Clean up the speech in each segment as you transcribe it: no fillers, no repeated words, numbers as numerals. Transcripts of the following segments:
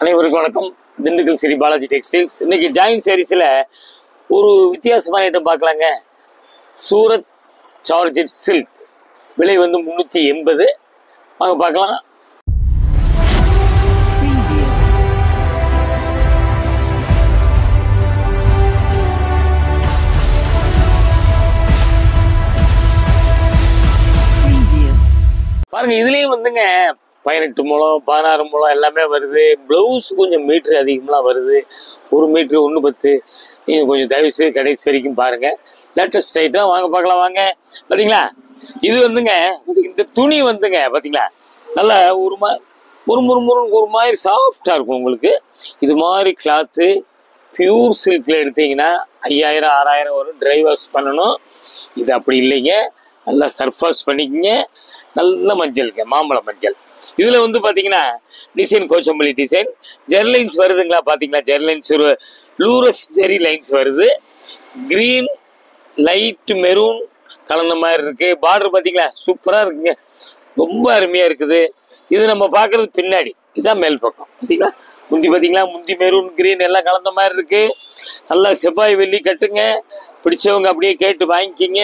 அனைவருக்கும் வணக்கம். திண்டுக்கல் ஸ்ரீ பாலாஜி டெக்ஸ்டைல்ஸ். இன்னைக்கு ஜாயின் சாரீஸில் ஒரு வித்தியாசமான ஐட்டம் பார்க்கலாங்க. சூரத் சார்ஜெட் சில்க், விலை வந்து 380. வாங்க பார்க்கலாம். பாருங்க, இதுலேயும் வந்துங்க 18 முழம் 16 முழம் எல்லாமே வருது. ப்ளவுஸ் கொஞ்சம் மீட்ரு அதிகமாக வருது. 1 மீட்ரு 110. நீங்கள் கொஞ்சம் தயவுசு கடைசி வரைக்கும் பாருங்கள். லேட்டஸ்ட் ஐட்டம் வாங்க பார்க்கலாம். வாங்க. பார்த்தீங்களா, இது வந்துங்க இந்த துணி வந்துங்க பார்த்தீங்களா, நல்லா ஒரு மாதிரி சாஃப்டாக இருக்கும் உங்களுக்கு. இது மாதிரி கிளாத்து பியூர் சில்கில் எடுத்தீங்கன்னா 5000 6000 வரும். ட்ரை வாஷ் பண்ணணும். இது அப்படி இல்லைங்க, நல்லா சர்ஃப் வாஷ் பண்ணிக்கங்க. நல்ல மஞ்சளுங்க, மாம்பழ மஞ்சள். இதில் வந்து பார்த்தீங்கன்னா டிசைன் கோச்சம்பள்ளி டிசைன் ஜெர்லைன்ஸ் வருதுங்களா. பார்த்தீங்களா, ஜெர்லைன்ஸ் ஒரு லூரஸ் ஜெரி லைன்ஸ் வருது. க்ரீன் லைட் மெரூன் கலந்த மாதிரி இருக்குது. பார்டர் பார்த்தீங்களா, சூப்பராக இருக்குங்க, ரொம்ப அருமையாக இருக்குது. இது நம்ம பார்க்குறது பின்னாடி, இதுதான் மேல் பக்கம். பார்த்தீங்களா, முந்தி பார்த்தீங்களா, முந்தி மெரூன் க்ரீன் எல்லாம் கலந்த மாதிரி இருக்குது. நல்லா செவ்வாய் வெள்ளி கட்டுங்க. பிடிச்சவங்க அப்படியே கேட்டு வாங்கிக்கிங்க.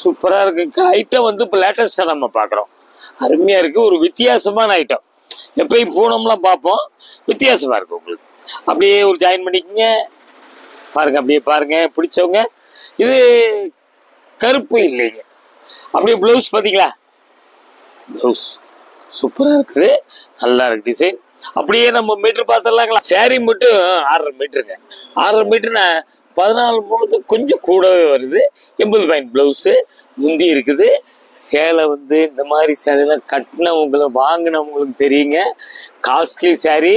சூப்பராக இருக்குது. ஐட்டம் வந்து இப்போ லேட்டஸ்ட்டாக நம்ம பார்க்குறோம். அருமையாக இருக்குது. ஒரு வித்தியாசமான ஐட்டம். எப்பயும் பூனம்லாம் பார்ப்போம், வித்தியாசமாக இருக்குது உங்களுக்கு. அப்படியே ஒரு ஜாயின் பண்ணிக்கோங்க. பாருங்கள், அப்படியே பாருங்கள் பிடிச்சவங்க. இது கருப்பு இல்லைங்க. அப்படியே ப்ளவுஸ் பார்த்தீங்களா, ப்ளவுஸ் சூப்பராக இருக்குது, நல்லா இருக்குது டிசைன். அப்படியே நம்ம மீட்ரு பார்த்துடலாங்களா. சேரீ மட்டும் 6.5 மீட்டருங்க. 6.5 மீட்டருனா 14 மூலத்துக்கு கொஞ்சம் கூடவே வருது. 80 பாயிண்ட் ப்ளவுஸு முந்தி இருக்குது. சேலை வந்து இந்த மாதிரி சேலைலாம் கட்டினவங்களை வாங்கினவங்களுக்கு தெரியுங்க. காஸ்ட்லி சேரீ.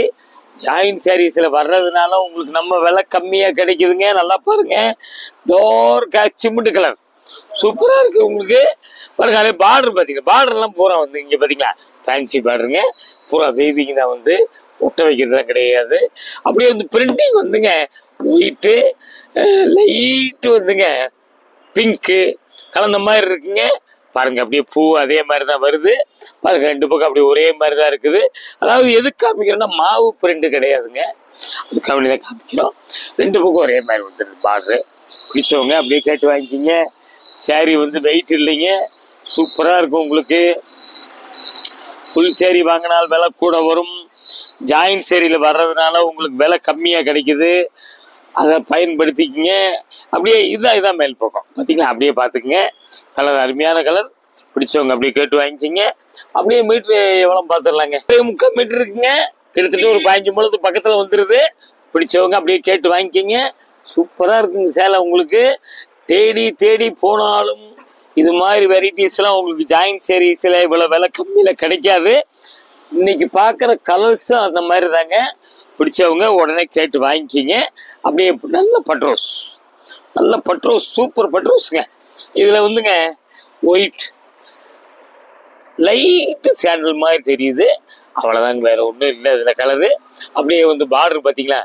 ஜாயின் சாரீஸில் வர்றதுனால உங்களுக்கு நம்ம விலை கம்மியாக கிடைக்குதுங்க. நல்லா பாருங்க, டார்க் சிமெண்ட் கலர் சூப்பராக இருக்குது உங்களுக்கு. பாருங்க, அதே பார்டர் பார்த்தீங்கன்னா, பார்டர்லாம் பூரா வந்து இங்கே பார்த்தீங்களா ஃபேன்சி பார்டருங்க. பூரா வேவிங் தான், வந்து ஒட்ட வைக்கிறது தான் கிடையாது. அப்படியே வந்து பிரிண்டிங் வந்துங்க ஒயிட்டு லைட்டு வந்துங்க பிங்க்கு கலந்த மாதிரி இருக்குங்க. பாருங்க, அப்படியே பூ அதே மாதிரி தான் வருது. பாருங்க, 2 பக்கம் அப்படியே ஒரே மாதிரி தான் இருக்குது. அதாவது எது காமிக்கிறோம்னா மாவு பிரிண்ட் கிடையாதுங்க, அதுக்காக தான் காமிக்கிறோம். 2 பக்கம் ஒரே மாதிரி வந்துடுது பார்டரு. பிடிச்சவங்க அப்படியே கேட்டு வாங்கிக்கிங்க. சேரீ வந்து வெயிட் இல்லைங்க, சூப்பராக இருக்கும் உங்களுக்கு. ஃபுல் சேரீ வாங்கினால் விலை கூட வரும். ஜாயின் சேரீயில் வர்றதுனால உங்களுக்கு விலை கம்மியாக கிடைக்குது. அதை பயன்படுத்திக்கிங்க. அப்படியே இதான் மேல் பக்கம் பார்த்தீங்களா, அப்படியே பார்த்துக்குங்க. கலர் அருமையான கலர். பிடிச்சவங்க அப்படியே கேட்டு வாங்கிக்கிங்க. அப்படியே மீட்ரு எவ்வளோ பார்த்துடலாங்க. 3/4 மீட்டர் இருக்குங்க. கிட்டத்தட்ட ஒரு 15 முழத்து பக்கத்தில் வந்துடுது. பிடிச்சவங்க அப்படியே கேட்டு வாங்கிக்கிங்க. சூப்பராக இருக்குங்க சேலை உங்களுக்கு. தேடி தேடி போனாலும் இது மாதிரி வெரைட்டிஸ்லாம் உங்களுக்கு ஜாயின் சேரீஸில் இவ்வளோ விலை கம்மியில் கிடைக்காது. இன்னைக்கு பார்க்குற கலர்ஸும் அந்த மாதிரி தாங்க. பிடிச்சவங்க உடனே கேட்டு வாங்கிக்கிங்க. அப்படியே நல்ல பட்ரோஸ், நல்ல பட்ரோஸ், சூப்பர் பட்ரோஸுங்க. இதில் வந்துங்க ஒயிட் லைட்டு சாண்டல் மாதிரி தெரியுது, அவ்வளோதாங்க, வேறு ஒன்றும் இல்லை இதில் கலரு. அப்படியே வந்து பார்டர் பார்த்தீங்களா,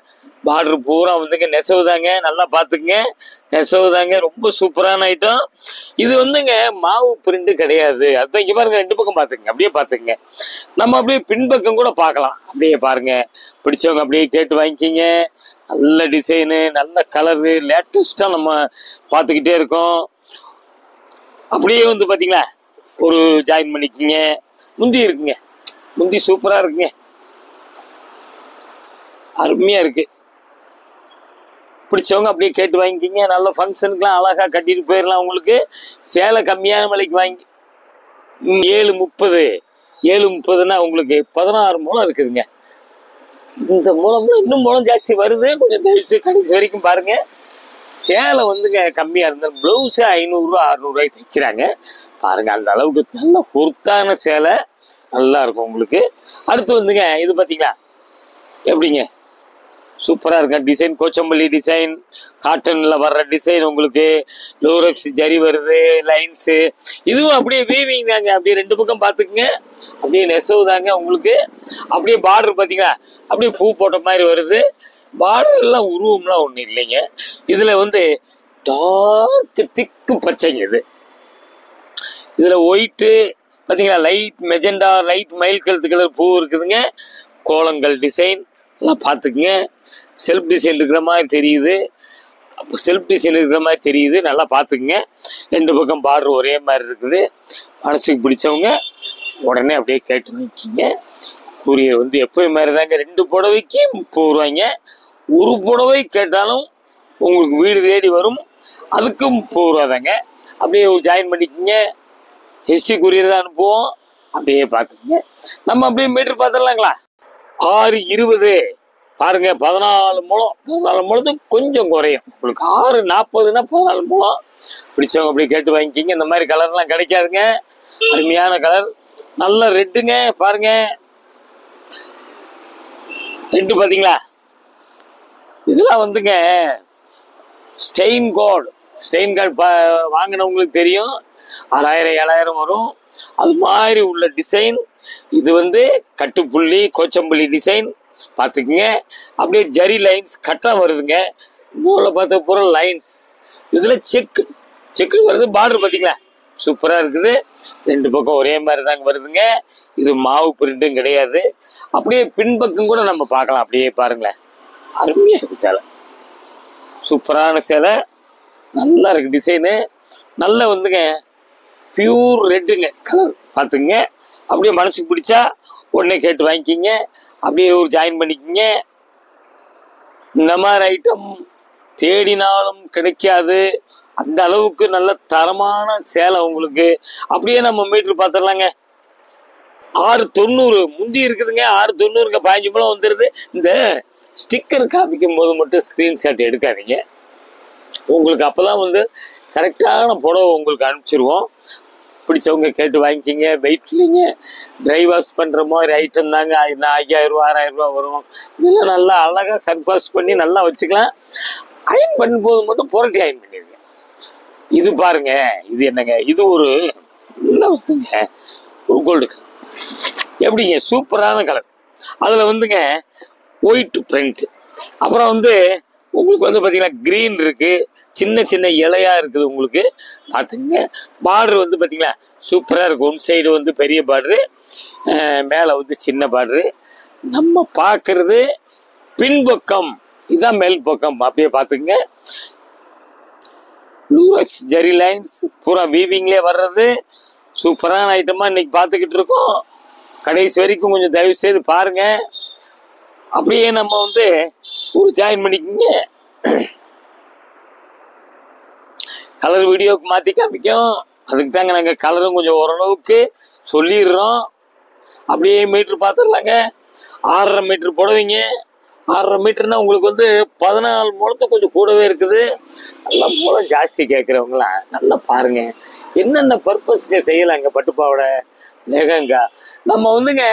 பார்டர் பூரா வந்துங்க நெசவு தாங்க. நல்லா பார்த்துக்குங்க, நெசவு தாங்க. ரொம்ப சூப்பரான ஐட்டம். இது வந்துங்க மாவு பிரிண்ட் கிடையாது. அதுதான் இங்கே பாருங்க, 2 பக்கம் பார்த்துக்குங்க, அப்படியே பார்த்துக்குங்க. நம்ம அப்படியே பின்பக்கம் கூட பார்க்கலாம். அப்படியே பாருங்க, பிடிச்சவங்க அப்படியே கேட்டு வாங்கிக்கிங்க. நல்ல டிசைனு, நல்ல கலரு, லேட்டஸ்ட்டாக நம்ம பார்த்துக்கிட்டே இருக்கோம். அப்படியே வந்து பார்த்தீங்களா, ஒரு ஜாயின் பண்ணிக்கிங்க. முந்தி இருக்குங்க, முந்தி சூப்பராக இருக்குங்க, அருமையாக இருக்குது. பிடிச்சவங்க அப்படியே கேட்டு வாங்கிக்கிங்க. நல்ல ஃபங்க்ஷனுக்குலாம் அழகாக கட்டிட்டு போயிடலாம். உங்களுக்கு சேலை கம்மியான விலைக்கு வாங்கி 7.30 உங்களுக்கு 16 முழம் இருக்குதுங்க. இந்த மூலம்லாம் இன்னும் முழம் ஜாஸ்தி வருது. கொஞ்சம் தயவுசு கடைசி வரைக்கும் பாருங்கள். சேலை வந்துங்க கம்மியாக இருந்தாலும் ப்ளவுஸு 500 600 தைக்கிறாங்க. பாருங்கள், அந்த அளவுக்கு நல்ல பொருத்தான சேலை நல்லா இருக்கும் உங்களுக்கு. அடுத்து வந்துங்க இது பார்த்தீங்களா, எப்படிங்க சூப்பராக இருக்க டிசைன். கோச்சம்பள்ளி டிசைன், காட்டனில் வர்ற டிசைன் உங்களுக்கு. லூரக்ஸ் ஜரி வருது, லைன்ஸு. இதுவும் அப்படியே வீவிங் தாங்க. அப்படியே 2 பக்கம் பார்த்துக்குங்க. அப்படியே நெசவு தாங்க உங்களுக்கு. அப்படியே பார்டர் பார்த்தீங்களா, அப்படியே பூ போட்ட மாதிரி வருது. பார்டர்லாம் உருவம்லாம் ஒன்றும் இல்லைங்க. இதில் வந்து டார்க் திக்கு பச்சைங்க. இதில் ஒயிட்டு பார்த்தீங்களா, லைட் மெஜெண்டா, லைட் மயில் கழுத்து கலர் பூ இருக்குதுங்க. கோலங்கள் டிசைன் நல்லா பார்த்துக்குங்க. செல்ஃப் டிசைன் இருக்கிற மாதிரி தெரியுது. அப்போ செல்ஃப் டிசைன் இருக்கிற மாதிரி தெரியுது, நல்லா பார்த்துக்குங்க. 2 பக்கம் பார்டர் ஒரே மாதிரி இருக்குது. மனசுக்கு பிடிச்சவங்க உடனே அப்படியே கேட்டு வாங்கிக்கிங்க. கூரியர் வந்து எப்போயும் மாதிரி தாங்க, 2 புடவைக்கு 30 ரூபாய்ங்க. ஒரு புடவை கேட்டாலும் உங்களுக்கு வீடு தேடி வரும், அதுக்கும் 30 ரூபா தாங்க. அப்படியே ஜாயின் பண்ணிக்கிங்க. ஹெச்டி கூரியர் தான் அனுப்புவோம். அப்படியே பார்த்துக்குங்க. நம்ம அப்படியே மீட்டர் பார்த்துடலாங்களா? 620 பாருங்க, 14 முழம். 14 முழத்துக்கு கொஞ்சம் குறையும் உங்களுக்கு. 640னா 14 முழம். பிடிச்சவங்க அப்படியே கேட்டு வாங்கிக்கிங்க. இந்த மாதிரி கலர்லாம் கிடைக்காதுங்க. அருமையான கலர், நல்ல ரெட்டுங்க. பாருங்க ரெட்டு பார்த்தீங்களா? இதெல்லாம் வந்துங்க ஸ்டெயின் கார்டு. ஸ்டெயின் கார்டு வாங்கினவங்களுக்கு தெரியும். 6000 7000 வரும். அது மாதிரி உள்ள டிசைன். இது வந்து கட்டுப்புள்ளி கோச்சம்பள்ளி டிசைன் பார்த்துக்குங்க. அப்படியே ஜரி லைன்ஸ் கட்டாக வருதுங்க. நூலில் பார்த்த பூரா லைன்ஸ். இதில் செக்கு வருது. பார்டர் பார்த்தீங்களா சூப்பராக இருக்குது. 2 பக்கம் ஒரே மாதிரி தாங்க வருதுங்க. இது மாவு பிரிண்ட்டும் கிடையாது. அப்படியே பின்பக்கம் கூட நம்ம பார்க்கலாம். அப்படியே பாருங்களேன், அருமையாக இருக்குது சேலை. சூப்பரான சேலை, நல்லா இருக்குது டிசைனு. நல்லா வந்துங்க பியூர் ரெட்டுங்க கலர் பார்த்துங்க. அப்படியே மனசுக்கு பிடிச்சா உடனே கேட்டு வாங்கிக்கிங்க. அப்படியே ஒரு ஜாயின் பண்ணிக்கிங்க. இந்த மாதிரி ஐட்டம் தேடினாலும் கிடைக்காது. அந்த அளவுக்கு நல்ல தரமான சேலை உங்களுக்கு. அப்படியே நம்ம மீட்டர் பார்த்துடலாங்க. 690 முந்தி இருக்குதுங்க. 690 15 முழம் வந்துடுது. இந்த ஸ்டிக்கர் காமிக்கும் போது மட்டும் ஸ்க்ரீன்ஷாட் எடுக்காதீங்க. உங்களுக்கு அப்போதான் வந்து கரெக்டான புடவை உங்களுக்கு அனுப்பிச்சிருவோம். பிடிச்சவங்க கேட்டு வாங்கிக்கிங்க. வெயிட் இல்லைங்க, ட்ரை வாஷ் பண்ணுற மாதிரி ஐட்டம் தாங்க. 5000 ரூபா 6000 ரூபா வரும். இதெல்லாம் நல்லா அழகாக சர்ஃபாஸ் பண்ணி நல்லா வச்சுக்கலாம். அயன் பண்ணும்போது மட்டும் புரட்டி அயன் பண்ணிடுங்க. இது பாருங்க, இது என்னங்க, இது ஒரு நல்லா வந்துங்க ஒரு கோல்டு கலர். எப்படிங்க சூப்பரான கலர். அதில் வந்துங்க ஒயிட் பிரிண்ட். அப்புறம் வந்து உங்களுக்கு வந்து பார்த்தீங்கன்னா க்ரீன் இருக்குது. சின்ன சின்ன இலையா இருக்குது உங்களுக்கு பார்த்துங்க. பார்டர் வந்து பார்த்தீங்களா சூப்பராக இருக்கும். ஒன் சைடு வந்து பெரிய பார்டரு, மேலே வந்து சின்ன பார்டரு. நம்ம பார்க்கறது பின்பக்கம், இதுதான் மேல் பக்கம். அப்படியே பார்த்துக்குங்க. லூரக்ஸ் ஜெரி லைன்ஸ் பூரா வீவிங்லேயே வர்றது. சூப்பரான ஐட்டமாக இன்னைக்கு பார்த்துக்கிட்டு இருக்கோம். கடைசி வரைக்கும் கொஞ்சம் தயவு செய்து பாருங்க. அப்படியே நம்ம வந்து ஒரு ஜாயின் பண்ணிக்கோங்க. கலர் வீடியோவுக்கு மாற்றி காமிக்கும். அதுக்கு தாங்க நாங்கள் கலரும் கொஞ்சம் ஓரளவுக்கு சொல்லிடுறோம். அப்படியே மீட்ரு பார்த்துடலாங்க. 6.5 மீட்டர் போடுவீங்க. 6.5 மீட்டர்னா உங்களுக்கு வந்து 14 முழத்துக்கு கொஞ்சம் கூடவே இருக்குது. நல்லா மூலம் ஜாஸ்தி கேட்குறவங்களாம் நல்லா பாருங்க, என்னென்ன பர்பஸ்க்கு செய்யலாங்க பட்டுப்பாவோட லெஹங்கா. நம்ம வந்துங்க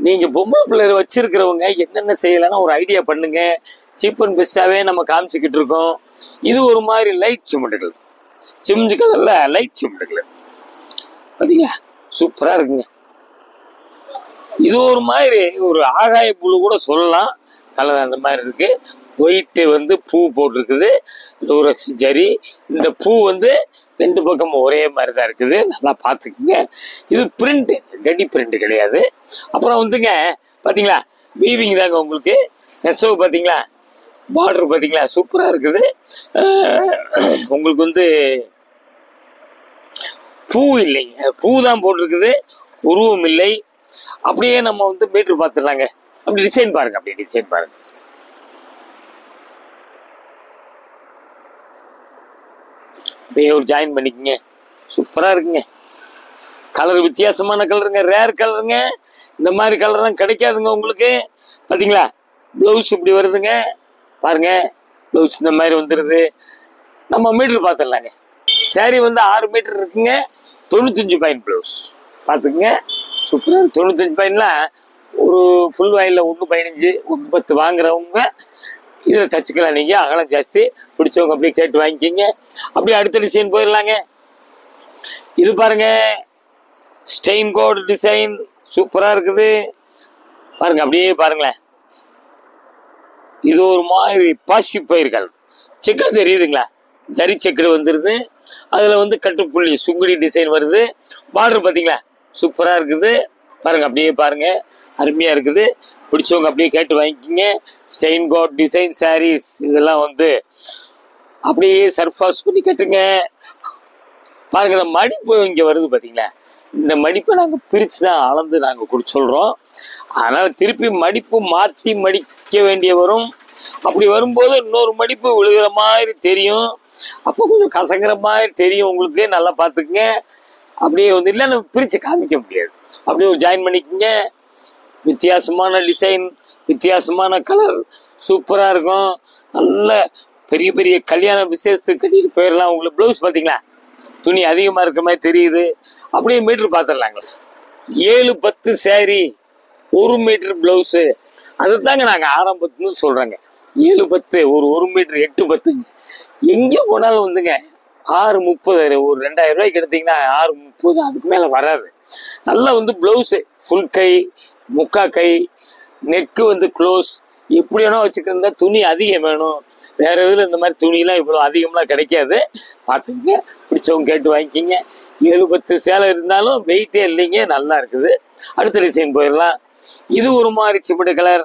நீங்கள் பொம்பளை பிள்ளையர் வச்சிருக்கிறவங்க என்னென்ன செய்யலைன்னா ஒரு ஐடியா பண்ணுங்க. சீப் அண்ட் பெஸ்ட்டாகவே நம்ம காமிச்சிக்கிட்டு இருக்கோம். இது ஒரு மாதிரி லைட் சிமெண்ட் கலர், சிமெண்ட் கலரில் லைட் சிமெண்ட் கலர் பார்த்தீங்களா சூப்பராக இருக்குங்க. இது ஒரு மாதிரி ஒரு ஆகாய புழு கூட சொல்லலாம் கலர். அந்த மாதிரி இருக்கு. ஒயிட்டு வந்து பூ போட்டிருக்குது, லூரக்ஸ் ஜரி. இந்த பூ வந்து 2 பக்கமும் ஒரே மாதிரி தான் இருக்குது. நல்லா பார்த்துக்குங்க. இது பிரிண்ட்டு, கடி பிரிண்ட் கிடையாது. அப்புறம் வந்துங்க பார்த்தீங்களா வீவிங் தாங்க உங்களுக்கு. நெசவு பார்த்தீங்களா, பார்டர் பார்த்தீங்களா சூப்பராக இருக்குது. உங்களுக்கு வந்து பூ இல்லைங்க, பூ தான் போட்டிருக்குது, உருவம் இல்லை. அப்படியே நம்ம வந்து மீட்டர் பார்த்துடலாங்க. அப்படி டிசைன் பாருங்க, அப்படியே டிசைன் பாருங்க. அப்படியே ஒரு ஜாயின் பண்ணிக்கங்க. சூப்பராக இருக்குங்க. கலர் வித்தியாசமான கலருங்க, ரேர் கலருங்க. இந்த மாதிரி கலர்லாம் கிடைக்காதுங்க உங்களுக்கு. பார்த்தீங்களா ப்ளவுஸ் இப்படி வருதுங்க பாருங்க. ப்ளவுஸ் இந்த மாதிரி வந்துடுது. நம்ம மீட்டர் பார்த்துடலாங்க. சாரி வந்து 6 மீட்டர் இருக்குங்க. 95 பாயிண்ட் ப்ளவுஸ் பார்த்துக்குங்க. சூப்பராக 95 பாயிண்ட்லாம் ஒரு ஃபுல் வாயில் 1.15 1.10 வாங்குறவங்க இதில் தச்சுக்கலாம். நீங்கள் அகலம் ஜாஸ்தி பிடிச்சவங்க அப்படியே கேட்டு வாங்கிக்கிங்க. அப்படியே அடுத்த டிசைன் போயிடலாங்க. இது பாருங்க ஸ்டெயின் கோட் டிசைன் சூப்பராக இருக்குது பாருங்க. அப்படியே பாருங்களேன், இது ஒரு மாதிரி பாசி பயிர்கள் செக்கு தெரியுதுங்களா, ஜரி செக்கு வந்துடுது. அதில் வந்து கட்டுப்புள்ளி சுங்குடி டிசைன் வருது. பார்டர் பார்த்தீங்களா சூப்பராக இருக்குது பாருங்க. அப்படியே பாருங்க, அருமையாக இருக்குது. பிடிச்சவங்க அப்படியே கேட்டு வாங்கிக்கிங்க. ஸ்டெயின் காட் டிசைன் சாரீஸ் இதெல்லாம் வந்து அப்படியே சர்ஃபாஸ் பண்ணி கட்டுங்க. பாருங்க, இந்த மடிப்பு இங்கே வருது பார்த்தீங்களா, இந்த மடிப்பை நாங்கள் பிரித்து தான் அளந்து நாங்கள் சொல்கிறோம். அதனால் திருப்பி மடிப்பு மாற்றி மடிக்க வேண்டிய வரும். அப்படி வரும்போது இன்னொரு மடிப்பு விழுகிற மாதிரி தெரியும். அப்போ கொஞ்சம் கசங்கிற மாதிரி தெரியும் உங்களுக்கு. நல்லா பார்த்துக்குங்க. அப்படியே வந்து இல்லை நம்ம பிரித்து காமிக்க முடியாது. அப்படியே ஒரு ஜாயின் பண்ணிக்கோங்க. வித்தியாசமான டிசைன், வித்தியாசமான கலர், சூப்பராக இருக்கும். நல்ல பெரிய பெரிய கல்யாண விசேஷத்துக்கு கட்டிட்டு போயிடலாம். உங்களுக்கு ப்ளவுஸ் பார்த்தீங்களா, துணி அதிகமாக இருக்கிற மாதிரி தெரியுது. அப்படியே மீட்ரு பார்த்துடலாங்க. 7-10 சேரீ, 1 மீட்டர் ப்ளவுஸு, அதுதாங்க நாங்கள் ஆரம்பத்துன்னு சொல்கிறோங்க. 7-10, ஒரு மீட்டர் 8-10. எங்கே போனாலும் வந்துங்க 6-30, ஒரு 2000 ரூபாய்க்கு எடுத்தீங்கன்னா 6-30, அதுக்கு மேலே வராது. நல்லா வந்து ப்ளவுஸு ஃபுல் கை, முக்கா கை, நெக்கு வந்து க்ளோஸ், எப்படி வேணா வச்சுக்கிறதா. துணி அதிகம் வேணும். வேற இதில் இந்த மாதிரி துணியெல்லாம் இவ்வளோ அதிகம்லாம் கிடைக்காது. பார்த்துங்க, பிடிச்சவங்க கேட்டு வாங்கிக்கிங்க. 7-10 சேலை இருந்தாலும் வெயிட்டே இல்லைங்க, நல்லா இருக்குது. அடுத்த டிசைன் போயிடலாம். இது ஒரு மாதிரி சிமிடு கலர்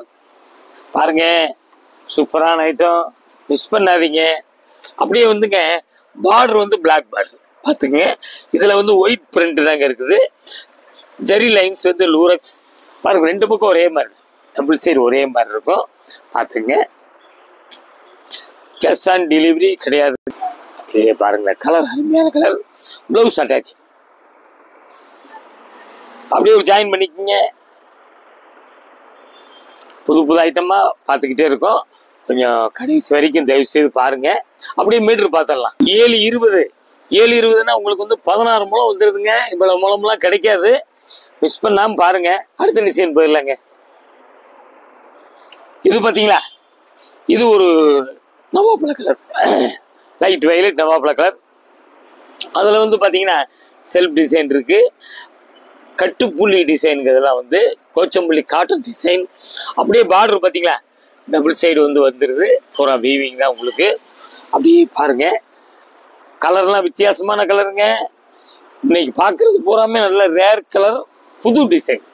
பாருங்க, சூப்பரான ஐட்டம், மிஸ் பண்ணாதீங்க. அப்படியே வந்துங்க பார்டர் வந்து பிளாக் பார்டர் பார்த்துங்க. இதில் வந்து ஒயிட் பிரிண்ட் தாங்க இருக்குது. ஜெரி லைன்ஸ் வந்து லூரக்ஸ் பாருங்க. 2 பக்கம் ஒரே மாதிரி, டபுள் சைடு ஒரே மாதிரி இருக்கும். பார்த்துங்க. கேஷ் ஆன் டெலிவரி கிடையாது. பாருங்களேன், கலர் அருமையான கலர். Blouse attach. அப்படியே ஒரு ஜாயின் பண்ணிக்கோங்க. புது புது ஐட்டமாக பார்த்துக்கிட்டே இருக்கோம். கொஞ்சம் கடைசி வரைக்கும் தயவு செய்து பாருங்க. அப்படியே மீட்ரு பார்த்துடலாம். 7-20 உங்களுக்கு வந்து 16 முழம் வந்துடுதுங்க. இவ்வளவு முழம்லாம் கிடைக்காது. மிஸ் பண்ணாமல் பாருங்க. அடுத்த டிசைன் போயிடலாங்க. இது பார்த்தீங்களா, இது ஒரு நவாப்பழ கலர், லைட் வயலட் நவாப்பழ கலர். அதில் வந்து பார்த்தீங்கன்னா செல்ஃப் டிசைன் இருக்கு, கட்டுப்புள்ளி டிசைனுங்கிறதுலாம் வந்து கோச்சம்பள்ளி காட்டன் டிசைன். அப்படியே பார்டர் பார்த்தீங்களா, டபுள் சைடு வந்து வந்துடுது. பூரா வீவிங் தான் உங்களுக்கு. அப்படியே பாருங்க, கலர்லாம் வித்தியாசமான கலருங்க. இன்னைக்கு பார்க்கறது பூராமே நல்ல ரேர் கலர், புது டிசைன்.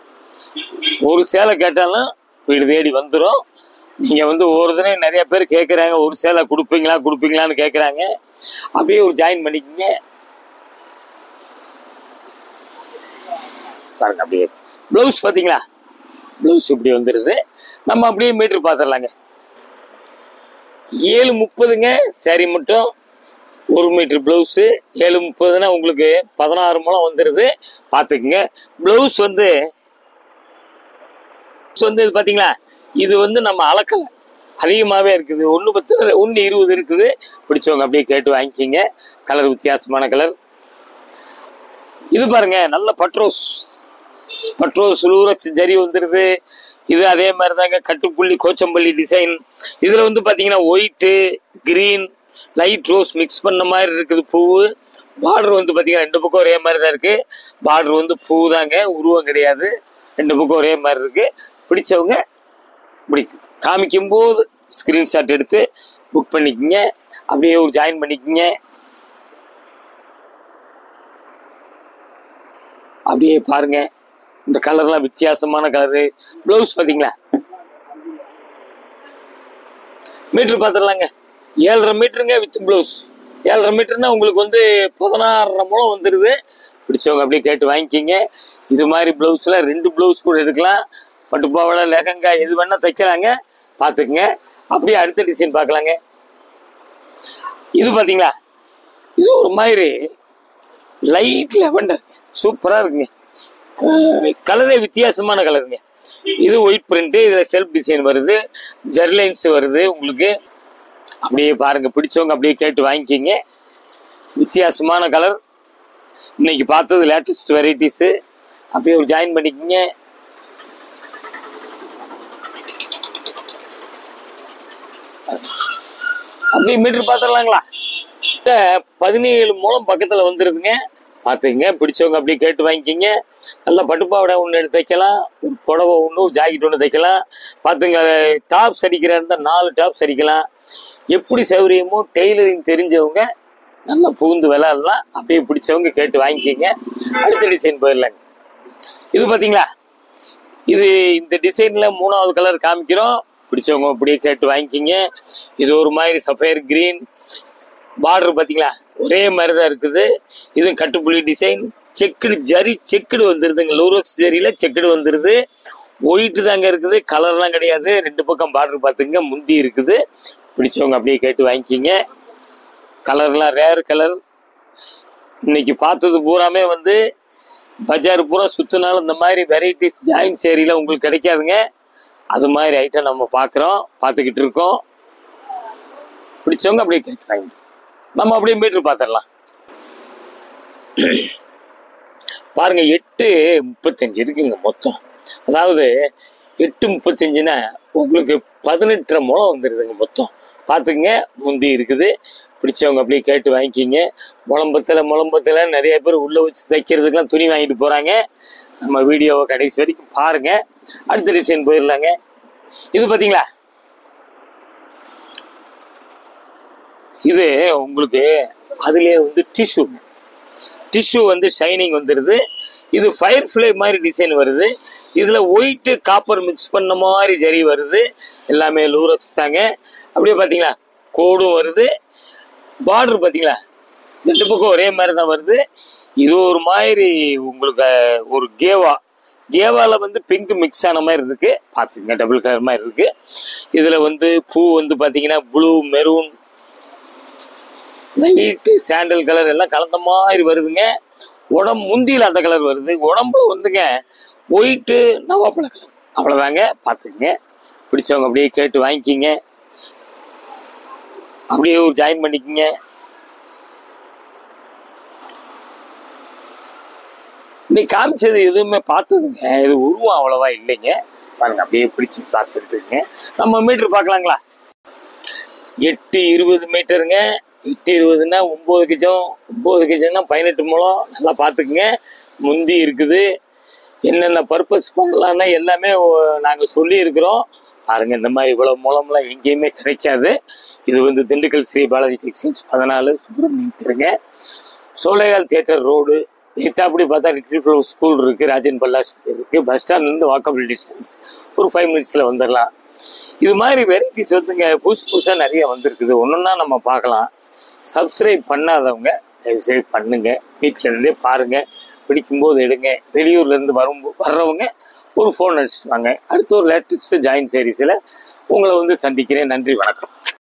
ஒரு சேலை கேட்டாலும் வீடு தேடி வந்துடும். நீங்கள் வந்து ஒரு தடவை நிறைய பேர் கேட்குறாங்க, ஒரு சேலை கொடுப்பீங்களான்னு கேட்குறாங்க. அப்படியே ஒரு ஜாயின் பண்ணிக்கோங்க. பாருங்க, அப்படியே ப்ளவுஸ் பார்த்தீங்களா, ப்ளவுஸ் இப்படி வந்துடுது. நம்ம அப்படியே மீட்ரு பார்த்துடலாங்க. 7-30 சரி மட்டும் 1 மீட்டர் ப்ளவுஸு. 7-30 உங்களுக்கு 16 முழம் வந்துடுது. பார்த்துக்குங்க. ப்ளவுஸ் வந்து இது பார்த்தீங்களா, இது வந்து நம்ம அளக்கலை, அதிகமாகவே இருக்குது. 1-10, 1-20 இருக்குது. பிடிச்சவங்க அப்படியே கேட்டு வாங்கிக்கிங்க. கலர் வித்தியாசமான கலர். இது பாருங்க, நல்ல பட்ரோஸ் லூரக்ஸ் ஜரி வந்துடுது. இது அதே மாதிரி தாங்க, கட்டுப்புள்ளி கோச்சம்பள்ளி டிசைன். இதில் வந்து பார்த்தீங்கன்னா white, green, light rose mix பண்ண மாதிரி இருக்குது பூவு. பார்டர் வந்து பார்த்தீங்கன்னா 2 பக்கம் ஒரே மாதிரி தான் இருக்குது. பார்டர் வந்து பூ தாங்க, உருவம் கிடையாது. 2 பக்கம் ஒரே மாதிரி இருக்குது. பிடிச்சவங்க இப்படி காமிக்கும்போது ஸ்க்ரீன்ஷாட் எடுத்து புக் பண்ணிக்கோங்க. அப்படியே ஒரு ஜாயின் பண்ணிக்கோங்க. அப்படியே பாருங்க, இந்த கலர்லாம் வித்தியாசமான கலரு. ப்ளவுஸ் பார்த்தீங்களா, மீட்ரு பார்த்துடலாங்க. 7.5 மீட்டருங்க வித் ப்ளவுஸ். 7.5 மீட்டர்னா உங்களுக்கு வந்து 16 முழம் வந்துடுது. பிடிச்சவங்க அப்படியே கேட்டு வாங்கிக்கிங்க. இது மாதிரி ப்ளவுஸில் 2 ப்ளவுஸ் கூட எடுக்கலாம். பட்டுப்பாவடை, லெஹங்கா எது வேணால் தைக்கலாங்க. பார்த்துக்குங்க. அப்படியே அடுத்த டிசைன் பார்க்கலாங்க. இது பார்த்தீங்களா, இது ஒரு மாதிரி லைட் லெவண்டர், சூப்பராக இருக்குங்க. கலரே வித்தியாசமான கலருங்க. இது ஒயிட் பிரிண்ட்டு, இதில் செல்ஃப் டிசைன் வருது, ஜெர்லைன்ஸ் வருது உங்களுக்கு. அப்படியே பாருங்க, பிடிச்சவங்க அப்படியே கேட்டு வாங்கிக்கிங்க. வித்தியாசமான கலர், இன்னைக்கு பார்த்தது லேட்டஸ்ட் வெரைட்டிஸு. அப்படியே ஒரு ஜாயின் பண்ணிக்கிங்க. அப்படியே மீட்டர் பார்த்துடலாங்களா. 17 முழம் பக்கத்தில் வந்துருக்குங்க. பார்த்துக்குங்க. பிடிச்சவங்க அப்படியே கேட்டு வாங்கிக்கிங்க. நல்லா பட்டுப்பாவடை ஒன்று எடுத்து தைக்கலாம், ஒரு புடவை ஒன்று, ஒரு ஜாக்கெட் ஒன்று தைக்கலாம். பார்த்துங்க, டாப்ஸ் அடிக்கிறாருந்தால் 4 டாப்ஸ் அடிக்கலாம். எப்படி சௌகரியமோ டெய்லரிங் தெரிஞ்சவங்க நல்லா புகுந்து விளையாடலாம். அப்படியே பிடிச்சவங்க கேட்டு வாங்கிக்கிங்க. அடுத்த டிசைன் போயிடலாங்க. இது பார்த்தீங்களா, இது இந்த டிசைனில் 3வது கலர் காமிக்கிறோம். பிடிச்சவங்க அப்படியே கேட்டு வாங்கிக்கிங்க. இது ஒரு மாதிரி சஃபயர் கிரீன் பார்டர் பார்த்தீங்களா, ஒரே மாதிரி தான் இருக்குது. இது கட்டுப்புள்ளி டிசைன், செக்குடு ஜரி செக்குடு வந்துடுதுங்க. லூரோக்ஸ் ஜரியில் செக்குடு வந்துடுது. ஒயிட்டு தாங்க இருக்குது, கலர்லாம் கிடையாது. 2 பக்கம் பார்டர் பார்த்துங்க, முந்தி இருக்குது. பிடிச்சவங்க அப்படியே கேட்டு வாங்கிக்கிங்க. கலர்லாம் ரேர் கலர். இன்னைக்கு பார்த்தது பூராமே வந்து பஜார் பூரா சுற்றினாலும் இந்த மாதிரி வெரைட்டிஸ் ஜாயின் சேரியில் உங்களுக்கு கிடைக்காதுங்க. அது மாதிரி ஐட்டம் நம்ம பார்த்துக்கிட்டு இருக்கோம். பிடிச்சவங்க அப்படியே கேட்டு வாங்கி நம்ம அப்படியே மீட்ரு பார்த்துடலாம். பாருங்க, 8:35 இருக்குங்க மொத்தம். அதாவது 8:35ன்னா உங்களுக்கு 18.5 முழம் வந்துடுதுங்க மொத்தம். பார்த்துக்குங்க, முந்தி இருக்குது. பிடிச்சவங்க அப்படியே கேட்டு வாங்கிக்கிங்க. முழம்பத்தில் நிறைய பேர் உள்ளே வச்சு தைக்கிறதுக்கெலாம் துணி வாங்கிட்டு போகிறாங்க. நம்ம வீடியோவை கடைசி வரைக்கும் பாருங்க. அடுத்த டிசைன் போயிடலாங்க. இது பார்த்தீங்களா, இது உங்களுக்கு அதுலேயே வந்து டிஷ்யூ வந்து ஷைனிங் வந்துடுது. இது ஃபயர் ஃப்ளை மாதிரி டிசைன் வருது. இதில் ஒயிட்டு காப்பர் மிக்ஸ் பண்ண மாதிரி ஜரி வருது. எல்லாமே லூரக்ஸ் தாங்க. அப்படியே பார்த்தீங்களா, கோடும் வருது. பார்டர் பார்த்தீங்களா, 2 பக்கம் ஒரே மாதிரி தான் வருது. இது ஒரு மாதிரி உங்களுக்கு ஒரு கேவாவில் வந்து பிங்க் மிக்ஸ் ஆன மாதிரி இருக்கு. பார்த்துங்க, டபுள் கலர் மாதிரி இருக்கு. இதில் வந்து பூ வந்து பார்த்தீங்கன்னா blue, maroon, light sandal colour எல்லாம் கலந்த மாதிரி வருதுங்க. முந்தியில் அந்த கலர் வருது. உடம்புல வந்துங்க ஒயிட்டு நவாப்பழ கலர். அவ்வளோதாங்க, பார்த்துக்குங்க. பிடிச்சவங்க அப்படியே கேட்டு வாங்கிக்கிங்க. அப்படியே ஒரு ஜாயின் பண்ணிக்கிங்க. இன்னைக்கு காமிச்சது எதுவுமே பார்த்ததுங்க, இது உருவம் அவ்வளவா இல்லைங்க. பாருங்க, அப்படியே பிடிச்சி பார்த்து எடுத்துக்கங்க. நம்ம மீட்ரு பார்க்கலாங்களா. 8:20 மீட்டருங்க. 8:20ன்னா 9 கஜம். 9 கஜம்னா 18 முழம். நல்லா பார்த்துக்குங்க. முந்தி இருக்குது. என்னென்ன பர்பஸ் பண்ணலான்னா எல்லாமே நாங்கள் சொல்லியிருக்கிறோம். பாருங்க, இந்த மாதிரி இவ்வளோ மூலம்லாம் எங்கேயுமே கிடைக்காது. இது வந்து திண்டுக்கல் ஸ்ரீ பாலாஜி டெக்ஸ்டைல்ஸ் 14 சுப்பிரமணியம் தெருங்க, சோலையால் தியேட்டர் ரோடு. அப்படி பார்த்தா லிட்டில் ஃப்ளவர் ஸ்கூல் இருக்குது, ராஜன் பல்லாஸ்பத்திரி இருக்குது. பஸ் ஸ்டாண்ட்லேருந்து வாக்கபிள் டிஸ்டன்ஸ், ஒரு 5 மினிட்ஸில் வந்துடலாம். இது மாதிரி வெரைட்டிஸ் வந்துங்க புதுசாக நிறைய வந்திருக்குது. ஒன்றுன்னா நம்ம பார்க்கலாம். சப்ஸ்கிரைப் பண்ணாதவங்க தயவுசெய்து பண்ணுங்க. வீட்டில் இருந்தே பாருங்க, பிடிக்கும்போது எடுங்க. வெளியூர்லேருந்து வர்றவங்க ஒரு ஃபோன் அடிச்சுட்டு வாங்க. அடுத்த ஒரு லேட்டஸ்ட் ஜாயின் சீரிஸில் உங்களை வந்து சந்திக்கிறேன். நன்றி, வணக்கம்.